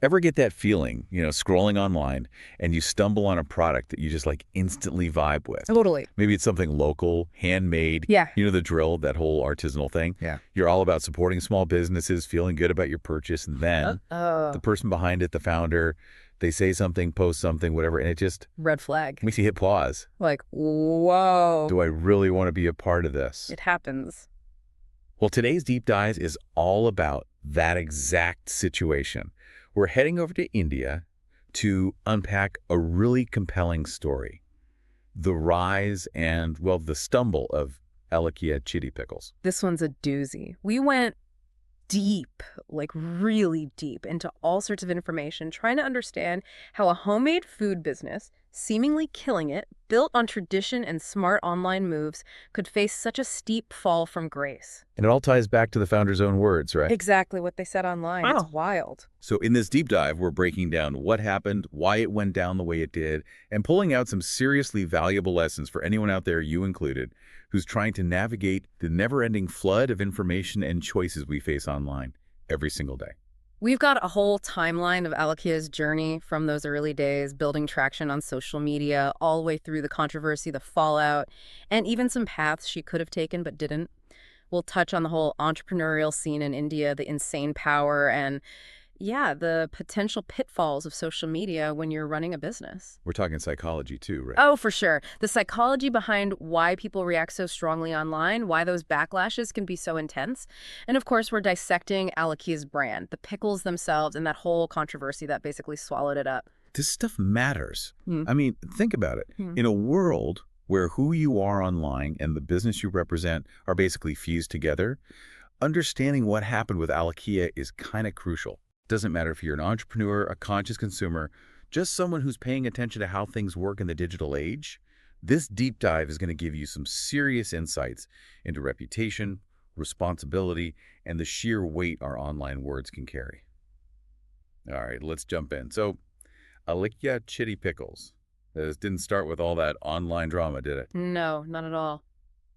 Ever get that feeling, scrolling online and you stumble on a product that you just like instantly vibe with? Totally. Maybe it's something local, handmade, Yeah. the drill, that whole artisanal thing. Yeah. You're all about supporting small businesses, feeling good about your purchase, and then the Oh, person behind it, the founder, they say something, post something, whatever, and it just red flag. makes you hit pause. Like, whoa. Do I really want to be a part of this? It happens. Well, today's Deep Dive is all about that exact situation. We're heading over to India to unpack a really compelling story. The rise and, well, the stumble of Alekhya Chitti pickles. This one's a doozy. We went deep, like really deep, into all sorts of information, trying to understand how a homemade food business, seemingly killing it, built on tradition and smart online moves, could face such a steep fall from grace. And it all ties back to the founder's own words, right? Exactly what they said online. Wow. It's wild. So in this deep dive, we're breaking down what happened, why it went down the way it did, and pulling out some seriously valuable lessons for anyone out there, you included, who's trying to navigate the never-ending flood of information and choices we face online every single day. We've got a whole timeline of Alekhya's journey from those early days, building traction on social media, all the way through the controversy, the fallout, and even some paths she could have taken but didn't. We'll touch on the whole entrepreneurial scene in India, the insane power, and the potential pitfalls of social media when you're running a business. We're talking psychology too, right? Oh, for sure. The psychology behind why people react so strongly online, why those backlashes can be so intense. And of course, we're dissecting Alekhya's brand, the pickles themselves, and that whole controversy that basically swallowed it up. This stuff matters. Hmm. I mean, think about it. In a world where who you are online and the business you represent are basically fused together, understanding what happened with Alekhya is kind of crucial. Doesn't matter if you're an entrepreneur, a conscious consumer, just someone who's paying attention to how things work in the digital age. This deep dive is going to give you some serious insights into reputation, responsibility, and the sheer weight our online words can carry. All right, let's jump in. So, Alekhya Chitti pickles. This didn't start with all that online drama, did it? No, not at all.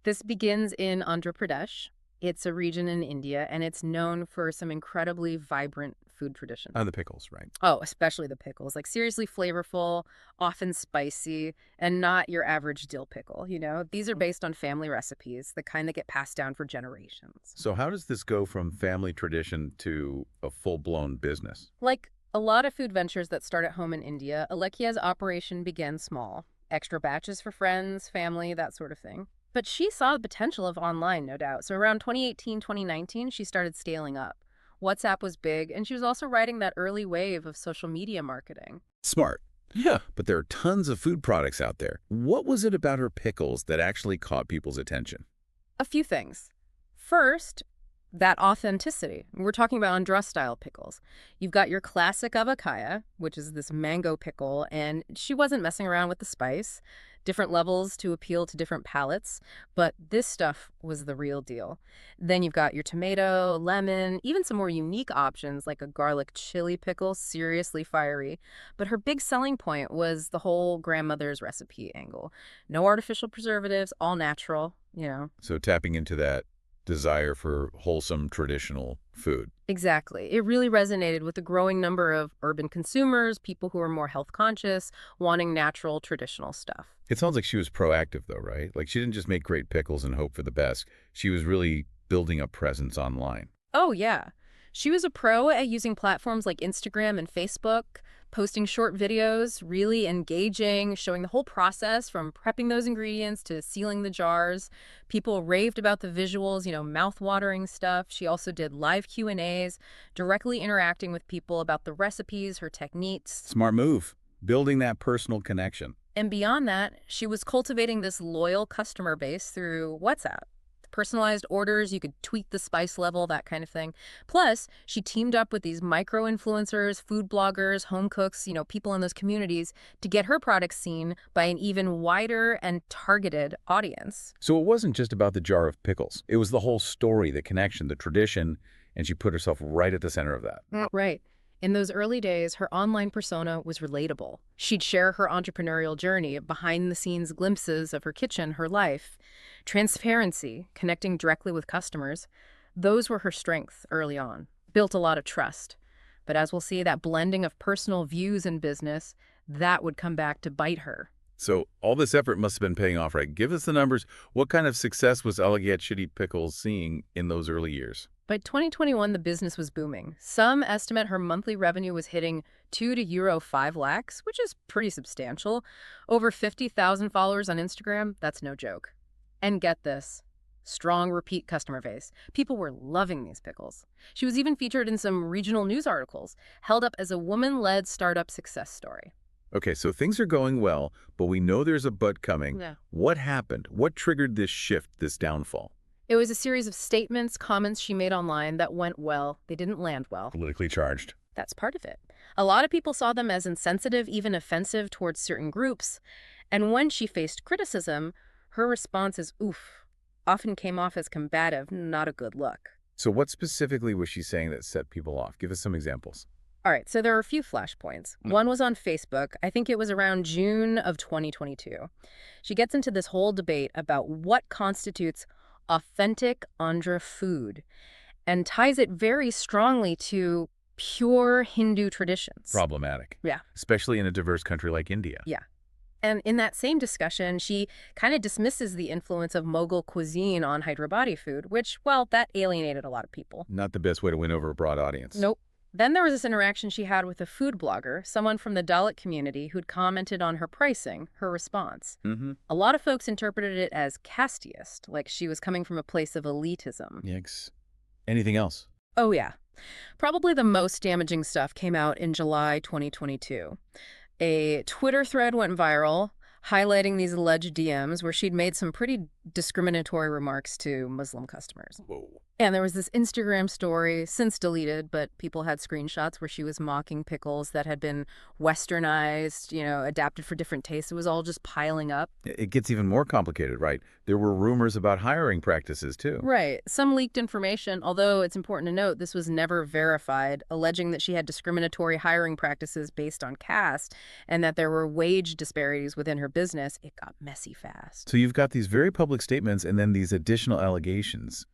This begins in Andhra Pradesh. It's a region in India, and it's known for some incredibly vibrant food traditions. The pickles, right? Oh, especially the pickles. Like, seriously flavorful, often spicy, and not your average dill pickle, These are based on family recipes, the kind that get passed down for generations. So how does this go from family tradition to a full-blown business? Like a lot of food ventures that start at home in India, Alekhya's operation began small. Extra batches for friends, family, that sort of thing. But she saw the potential of online, no doubt. So around 2018, 2019, she started scaling up. WhatsApp was big, and she was also riding that early wave of social media marketing. Smart. Yeah. But there are tons of food products out there. What was it about her pickles that actually caught people's attention? A few things. First, that authenticity. We're talking about Andhra-style pickles. You've got your classic avakaya, which is this mango pickle, and she wasn't messing around with the spice. Different levels to appeal to different palates, but this stuff was the real deal. Then you've got your tomato, lemon, even some more unique options like a garlic chili pickle, seriously fiery. But her big selling point was the whole grandmother's recipe angle. No artificial preservatives, all natural. So tapping into that desire for wholesome traditional food. Exactly. It really resonated with the growing number of urban consumers, people who are more health conscious, wanting natural, traditional stuff. It sounds like she was proactive though, right? Like she didn't just make great pickles and hope for the best. She was really building a presence online. Oh, yeah. She was a pro at using platforms like Instagram and Facebook, posting short videos, really engaging, showing the whole process from prepping those ingredients to sealing the jars. People raved about the visuals, mouth-watering stuff. She also did live Q&As, directly interacting with people about the recipes, her techniques. Smart move. Building that personal connection. And beyond that, she was cultivating this loyal customer base through WhatsApp. Personalized orders, you could tweak the spice level, that kind of thing. Plus, she teamed up with these micro-influencers, food bloggers, home cooks, people in those communities to get her products seen by an even wider and targeted audience. So it wasn't just about the jar of pickles. It was the whole story, the connection, the tradition, and she put herself right at the center of that. Right. In those early days, her online persona was relatable. She'd share her entrepreneurial journey, behind-the-scenes glimpses of her kitchen, her life. Transparency, connecting directly with customers, those were her strengths early on. Built a lot of trust. But as we'll see, that blending of personal views and business, that would come back to bite her. So all this effort must have been paying off, right? Give us the numbers. What kind of success was Alekhya Chitti Pickles seeing in those early years? By 2021, the business was booming. Some estimate her monthly revenue was hitting 2 to euro 5 lakhs, which is pretty substantial. Over 50,000 followers on Instagram, that's no joke. And get this, strong repeat customer base. People were loving these pickles. She was even featured in some regional news articles, held up as a woman-led startup success story. Okay, so things are going well, but we know there's a but coming. Yeah. What happened? What triggered this shift, this downfall? It was a series of statements, comments she made online that went well. They didn't land well. Politically charged. That's part of it. A lot of people saw them as insensitive, even offensive towards certain groups. And when she faced criticism, her responses, oof, often came off as combative, not a good look. So what specifically was she saying that set people off? Give us some examples. All right, so there are a few flashpoints. One was on Facebook. I think it was around June of 2022. She gets into this whole debate about what constitutes authentic Andhra food and ties it very strongly to pure Hindu traditions. Problematic. Yeah. Especially in a diverse country like India. Yeah. And in that same discussion, she kind of dismisses the influence of Mughal cuisine on Hyderabadi food, which, well, that alienated a lot of people. Not the best way to win over a broad audience. Nope. Then there was this interaction she had with a food blogger, someone from the Dalit community who'd commented on her pricing, her response. A lot of folks interpreted it as casteist, like she was coming from a place of elitism. Yikes. Anything else? Oh, yeah. Probably the most damaging stuff came out in July 2022. A Twitter thread went viral highlighting these alleged DMs where she'd made some pretty discriminatory remarks to Muslim customers. Whoa. And there was this Instagram story, since deleted, but people had screenshots where she was mocking pickles that had been westernized, adapted for different tastes. It was all just piling up. It gets even more complicated, right? There were rumors about hiring practices, too. Right. Some leaked information, although it's important to note this was never verified, alleging that she had discriminatory hiring practices based on caste and that there were wage disparities within her business. It got messy fast. So you've got these very public statements and then these additional allegations.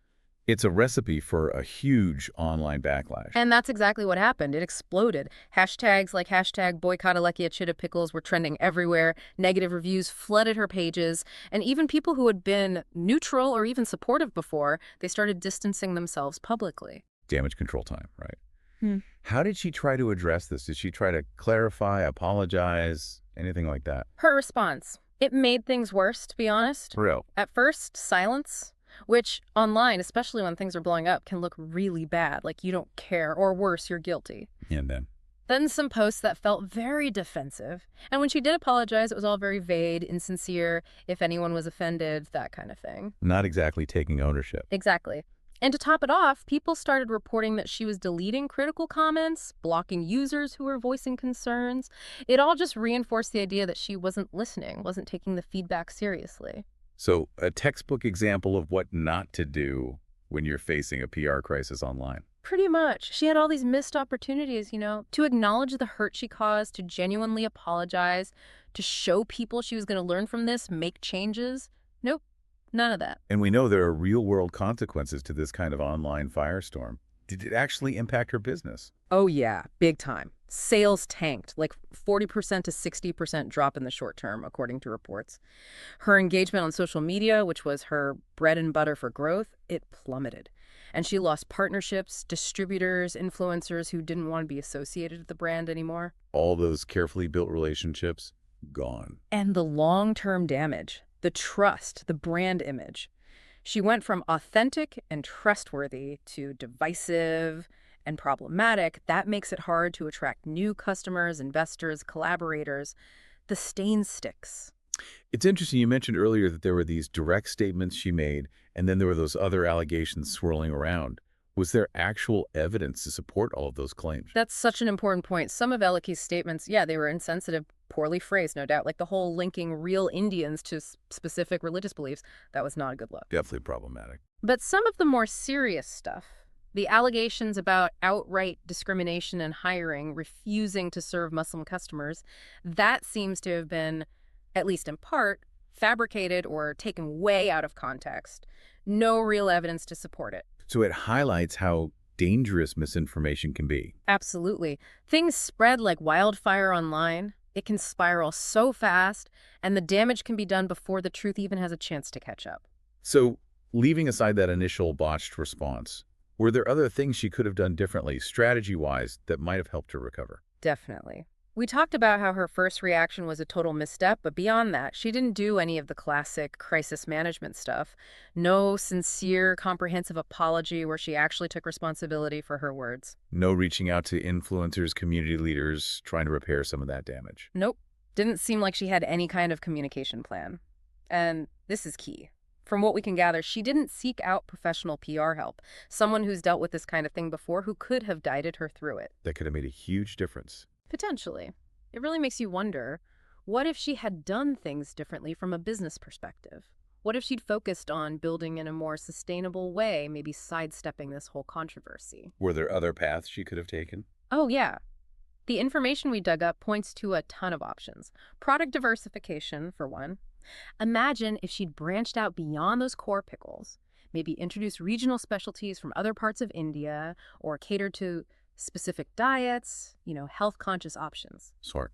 It's a recipe for a huge online backlash. And that's exactly what happened. It exploded. Hashtags like hashtag boycott Alekhya Chitti Pickles were trending everywhere. Negative reviews flooded her pages. And even people who had been neutral or even supportive before, they started distancing themselves publicly. Damage control time, right? How did she try to address this? Did she try to clarify, apologize, anything like that? Her response, it made things worse, to be honest. For real? At first, silence. Which, online, especially when things are blowing up, can look really bad, like you don't care, or worse, you're guilty. And then? Then some posts that felt very defensive. And when she did apologize, it was all very vague, insincere, if anyone was offended, that kind of thing. Not exactly taking ownership. Exactly. And to top it off, people started reporting that she was deleting critical comments, blocking users who were voicing concerns. It all just reinforced the idea that she wasn't listening, wasn't taking the feedback seriously. So a textbook example of what not to do when you're facing a PR crisis online. Pretty much. She had all these missed opportunities, to acknowledge the hurt she caused, to genuinely apologize, to show people she was going to learn from this, make changes. Nope, none of that. And we know there are real-world consequences to this kind of online firestorm. Did it actually impact her business? Oh, yeah, big time. Sales tanked, like 40% to 60% drop in the short term, according to reports. Her engagement on social media, which was her bread and butter for growth, it plummeted. And she lost partnerships, distributors, influencers who didn't want to be associated with the brand anymore. All those carefully built relationships, gone. And the long-term damage, the trust, the brand image. She went from authentic and trustworthy to divisive and problematic. That makes it hard to attract new customers, investors, collaborators. The stain sticks. It's interesting you mentioned earlier that there were these direct statements she made, and then there were those other allegations swirling around. Was there actual evidence to support all of those claims? That's such an important point. Some of Alekhya's statements, yeah, they were insensitive, poorly phrased, no doubt. Like the whole linking real Indians to specific religious beliefs, that was not a good look. Definitely problematic. But some of the more serious stuff, the allegations about outright discrimination in hiring, refusing to serve Muslim customers, that seems to have been, at least in part, fabricated or taken way out of context. No real evidence to support it. So it highlights how dangerous misinformation can be. Absolutely. Things spread like wildfire online. It can spiral so fast, and the damage can be done before the truth even has a chance to catch up. So, leaving aside that initial botched response, were there other things she could have done differently, strategy-wise, that might have helped her recover? Definitely. We talked about how her first reaction was a total misstep, but beyond that, she didn't do any of the classic crisis management stuff. No sincere, comprehensive apology where she actually took responsibility for her words. No reaching out to influencers, community leaders, trying to repair some of that damage. Nope. Didn't seem like she had any kind of communication plan. And this is key. From what we can gather, she didn't seek out professional PR help, someone who's dealt with this kind of thing before who could have guided her through it. That could have made a huge difference. Potentially. It really makes you wonder, what if she had done things differently from a business perspective? What if she'd focused on building in a more sustainable way, maybe sidestepping this whole controversy? Were there other paths she could have taken? Oh, yeah. The information we dug up points to a ton of options. Product diversification, for one. Imagine if she'd branched out beyond those core pickles, maybe introduced regional specialties from other parts of India, or catered to specific diets, health-conscious options. Sort.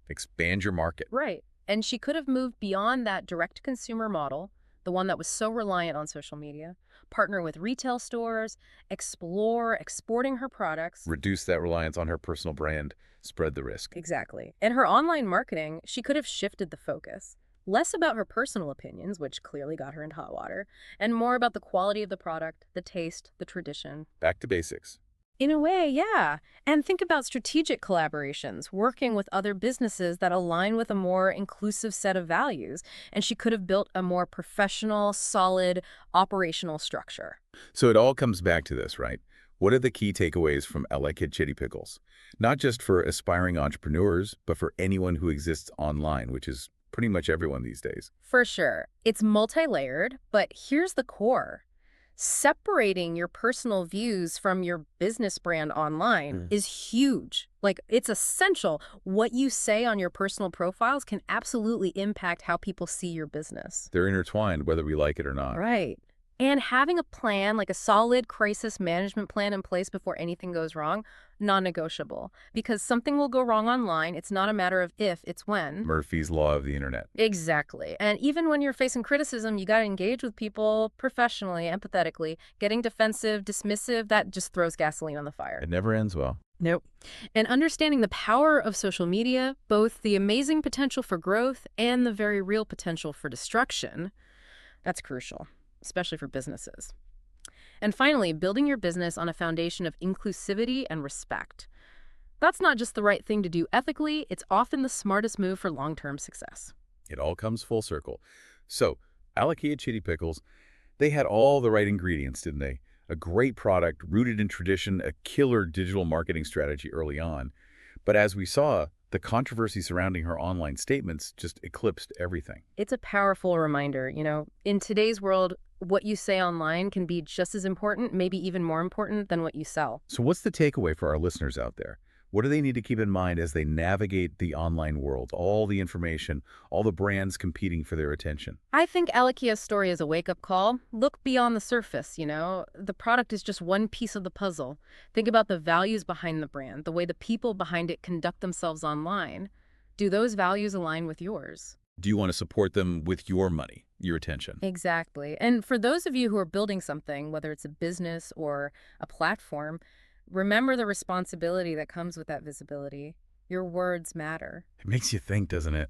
Expand your market. Right. And she could have moved beyond that direct-to-consumer model, the one that was so reliant on social media, partner with retail stores, explore exporting her products. Reduce that reliance on her personal brand, spread the risk. Exactly. In her online marketing, she could have shifted the focus. Less about her personal opinions, which clearly got her into hot water, and more about the quality of the product, the taste, the tradition. Back to basics. In a way, yeah. And think about strategic collaborations, working with other businesses that align with a more inclusive set of values. And she could have built a more professional, solid, operational structure. So it all comes back to this, right? What are the key takeaways from Alekhya Chitti Pickles? Not just for aspiring entrepreneurs, but for anyone who exists online, which is pretty much everyone these days. For sure. It's multi-layered, but here's the core. Separating your personal views from your business brand online is huge. Like, it's essential. What you say on your personal profiles can absolutely impact how people see your business. They're intertwined, whether we like it or not. Right. And having a plan, like a solid crisis management plan in place before anything goes wrong, non-negotiable. Because something will go wrong online. It's not a matter of if, it's when. Murphy's Law of the Internet. Exactly. And even when you're facing criticism, you got to engage with people professionally, empathetically. Getting defensive, dismissive, that just throws gasoline on the fire. It never ends well. Nope. And understanding the power of social media, both the amazing potential for growth and the very real potential for destruction, that's crucial, especially for businesses. And finally, building your business on a foundation of inclusivity and respect. That's not just the right thing to do ethically, it's often the smartest move for long-term success. It all comes full circle. So, Alekhya Chitti Pickles, they had all the right ingredients, didn't they? A great product, rooted in tradition, a killer digital marketing strategy early on. But as we saw, the controversy surrounding her online statements just eclipsed everything. It's a powerful reminder, in today's world, what you say online can be just as important, maybe even more important than what you sell. So what's the takeaway for our listeners out there? What do they need to keep in mind as they navigate the online world? All the information, all the brands competing for their attention. I think Alekhya's story is a wake-up call. Look beyond the surface, The product is just one piece of the puzzle. Think about the values behind the brand, the way the people behind it conduct themselves online. Do those values align with yours? Do you want to support them with your money, your attention? Exactly. And for those of you who are building something, whether it's a business or a platform, remember the responsibility that comes with that visibility. Your words matter. It makes you think, doesn't it?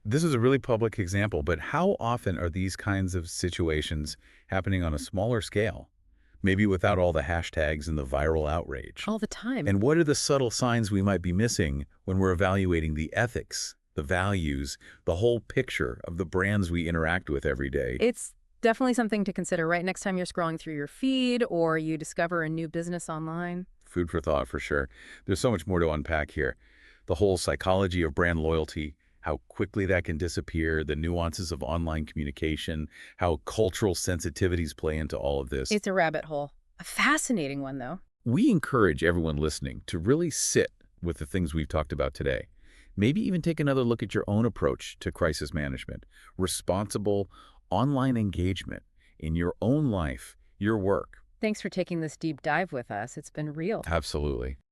This is a really public example, but how often are these kinds of situations happening on a smaller scale? Maybe without all the hashtags and the viral outrage. All the time. And what are the subtle signs we might be missing when we're evaluating the ethics, the values, the whole picture of the brands we interact with every day? It's definitely something to consider, right? Next time you're scrolling through your feed or you discover a new business online. Food for thought, for sure. There's so much more to unpack here. The whole psychology of brand loyalty, how quickly that can disappear, the nuances of online communication, how cultural sensitivities play into all of this. It's a rabbit hole. A fascinating one, though. We encourage everyone listening to really sit with the things we've talked about today. Maybe even take another look at your own approach to crisis management, responsible online engagement in your own life, your work. Thanks for taking this deep dive with us. It's been real. Absolutely.